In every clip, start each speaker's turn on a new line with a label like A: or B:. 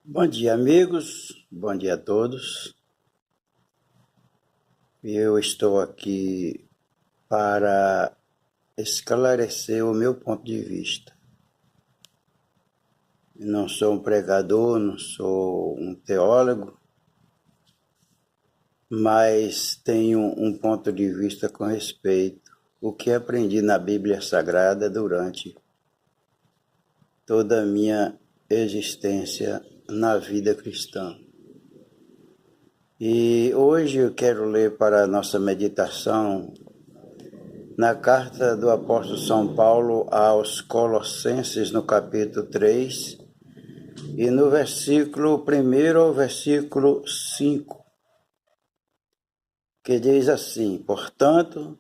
A: Bom dia, amigos. Bom dia a todos. Eu estou aqui para esclarecer o meu ponto de vista. Não sou um pregador, não sou um teólogo, mas tenho um ponto de vista com respeito ao que aprendi na Bíblia Sagrada durante toda a minha existência na vida cristã. E hoje eu quero ler para a nossa meditação na carta do apóstolo São Paulo aos Colossenses, no capítulo 3, e no versículo 1 ao versículo 5, que diz assim: Portanto,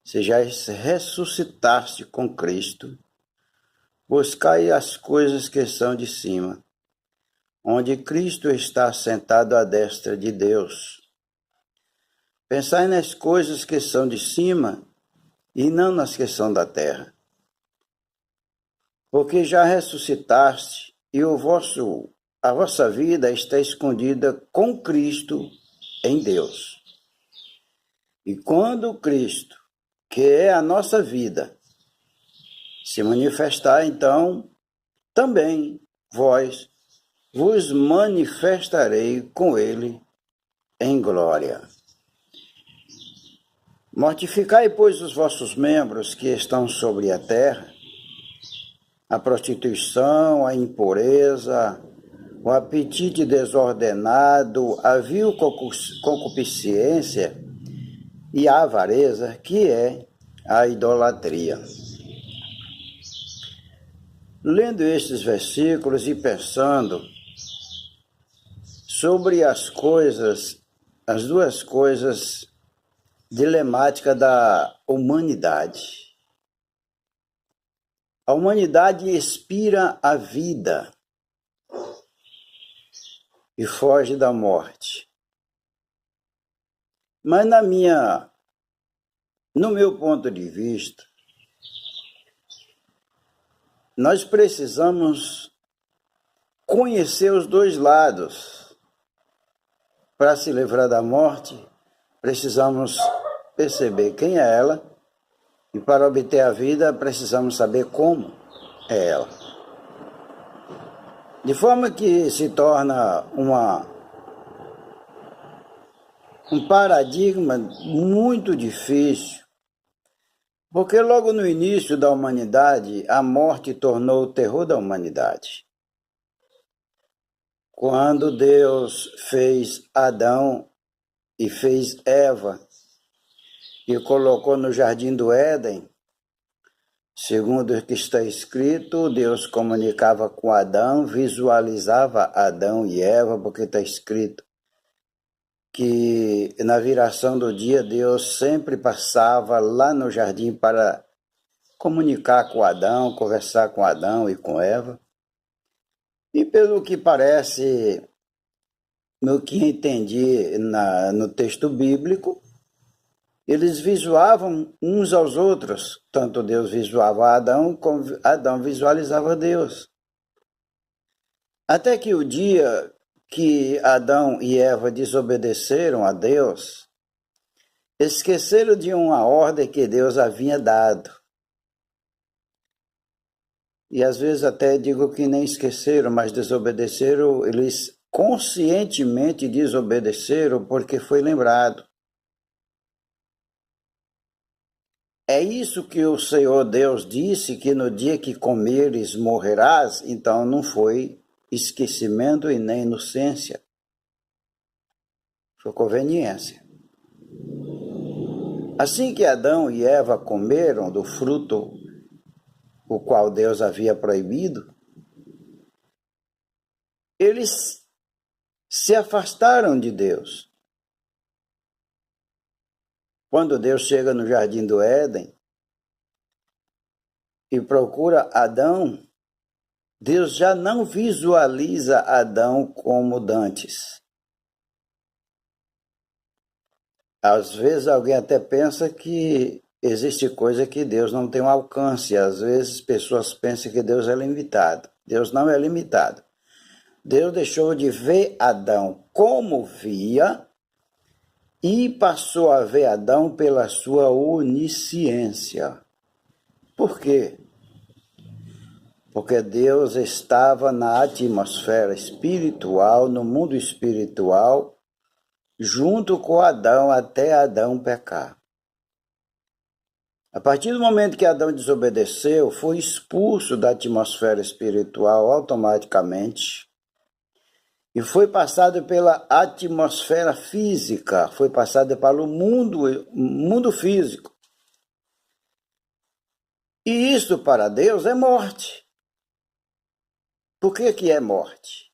A: se já ressuscitaste com Cristo, buscai as coisas que são de cima, onde Cristo está sentado à destra de Deus. Pensai nas coisas que são de cima e não nas que são da terra. Porque já ressuscitaste e a vossa vida está escondida com Cristo em Deus. E quando Cristo, que é a nossa vida, se manifestar, então também vós vos manifestarei com ele em glória. Mortificai, pois, os vossos membros que estão sobre a terra, a prostituição, a impureza, o apetite desordenado, a vil concupiscência e a avareza, que é a idolatria. Lendo estes versículos e pensando sobre as duas coisas dilemáticas da humanidade. A humanidade expira a vida e foge da morte. Mas no meu ponto de vista, nós precisamos conhecer os dois lados. Para se livrar da morte, precisamos perceber quem é ela, e para obter a vida, precisamos saber como é ela. De forma que se torna um paradigma muito difícil, porque logo no início da humanidade, a morte tornou o terror da humanidade. Quando Deus fez Adão e fez Eva, e colocou no jardim do Éden, segundo o que está escrito, Deus comunicava com Adão, visualizava Adão e Eva, porque está escrito que na viração do dia Deus sempre passava lá no jardim para comunicar com Adão, conversar com Adão e com Eva. E pelo que parece, no que entendi no texto bíblico, eles visuavam uns aos outros, tanto Deus visuava Adão, como Adão visualizava Deus. Até que o dia que Adão e Eva desobedeceram a Deus, esqueceram de uma ordem que Deus havia dado. E às vezes até digo que nem esqueceram, mas desobedeceram, eles conscientemente desobedeceram porque foi lembrado. É isso que o Senhor Deus disse, que no dia que comeres morrerás. Então não foi esquecimento e nem inocência. Foi conveniência. Assim que Adão e Eva comeram do fruto o qual Deus havia proibido, eles se afastaram de Deus. Quando Deus chega no jardim do Éden e procura Adão, Deus já não visualiza Adão como dantes. Às vezes alguém até pensa que existe coisa que Deus não tem um alcance. Às vezes pessoas pensam que Deus é limitado. Deus não é limitado. Deus deixou de ver Adão como via e passou a ver Adão pela sua onisciência. Por quê? Porque Deus estava na atmosfera espiritual, no mundo espiritual, junto com Adão até Adão pecar. A partir do momento que Adão desobedeceu, foi expulso da atmosfera espiritual automaticamente e foi passado pela atmosfera física, foi passado para o mundo físico. E isso para Deus é morte. Por que é morte?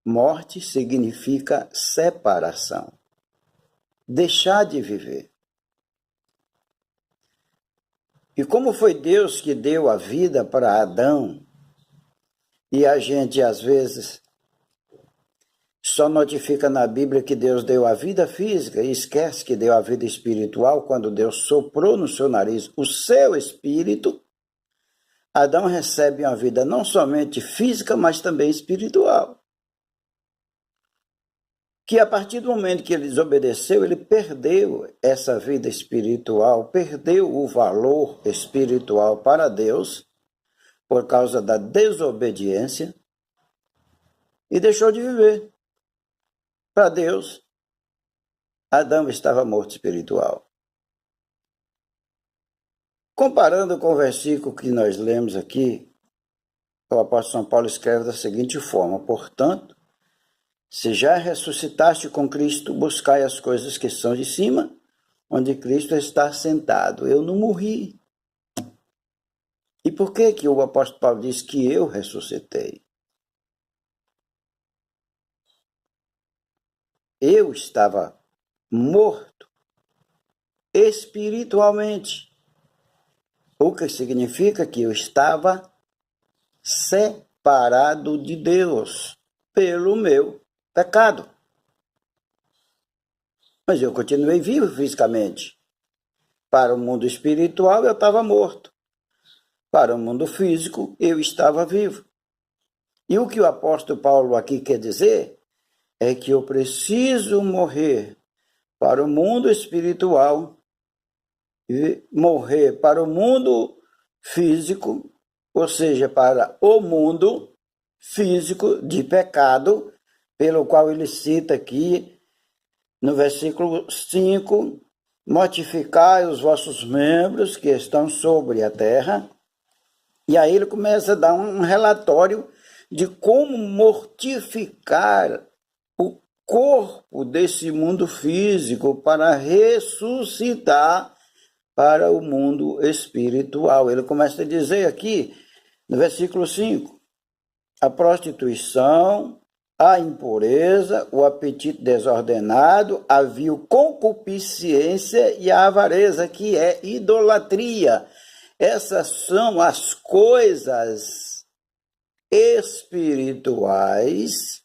A: Morte significa separação, deixar de viver. E como foi Deus que deu a vida para Adão, e a gente às vezes só notifica na Bíblia que Deus deu a vida física e esquece que deu a vida espiritual quando Deus soprou no seu nariz o seu espírito, Adão recebe uma vida não somente física, mas também espiritual. Que a partir do momento que ele desobedeceu, ele perdeu essa vida espiritual, perdeu o valor espiritual para Deus, por causa da desobediência, e deixou de viver. Para Deus, Adão estava morto espiritual. Comparando com o versículo que nós lemos aqui, o apóstolo São Paulo escreve da seguinte forma: portanto, se já ressuscitaste com Cristo, buscai as coisas que são de cima, onde Cristo está sentado. Eu não morri. E por que o apóstolo Paulo diz que eu ressuscitei? Eu estava morto espiritualmente, o que significa que eu estava separado de Deus pelo meu pecado. Mas eu continuei vivo fisicamente. Para o mundo espiritual eu estava morto. Para o mundo físico eu estava vivo. E o que o apóstolo Paulo aqui quer dizer é que eu preciso morrer para o mundo espiritual e morrer para o mundo físico, ou seja, para o mundo físico de pecado, pelo qual ele cita aqui no versículo 5, mortificai os vossos membros que estão sobre a terra. E aí ele começa a dar um relatório de como mortificar o corpo desse mundo físico para ressuscitar para o mundo espiritual. Ele começa a dizer aqui, no versículo 5, a prostituição, a impureza, o apetite desordenado, a vil concupiscência e a avareza, que é idolatria. Essas são as coisas espirituais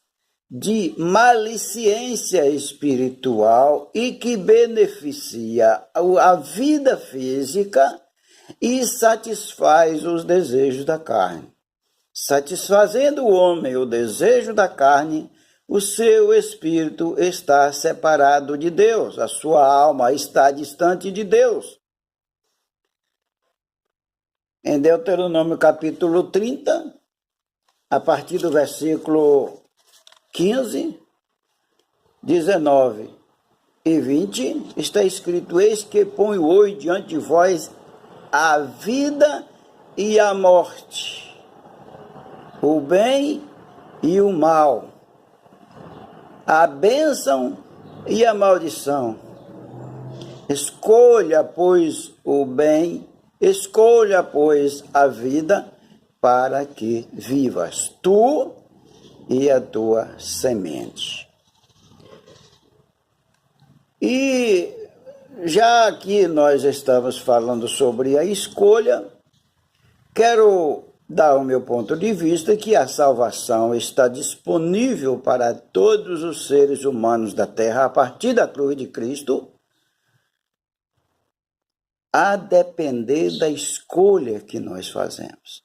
A: de malicência espiritual e que beneficia a vida física e satisfaz os desejos da carne. Satisfazendo o homem o desejo da carne, o seu espírito está separado de Deus, a sua alma está distante de Deus. Em Deuteronômio capítulo 30, a partir do versículo 15, 19 e 20, está escrito: eis que ponho hoje diante de vós a vida e a morte, o bem e o mal, a bênção e a maldição. Escolha, pois, o bem, escolha, pois, a vida, para que vivas tu e a tua semente. E já que nós estamos falando sobre a escolha, quero dar o meu ponto de vista que a salvação está disponível para todos os seres humanos da terra a partir da cruz de Cristo, a depender da escolha que nós fazemos.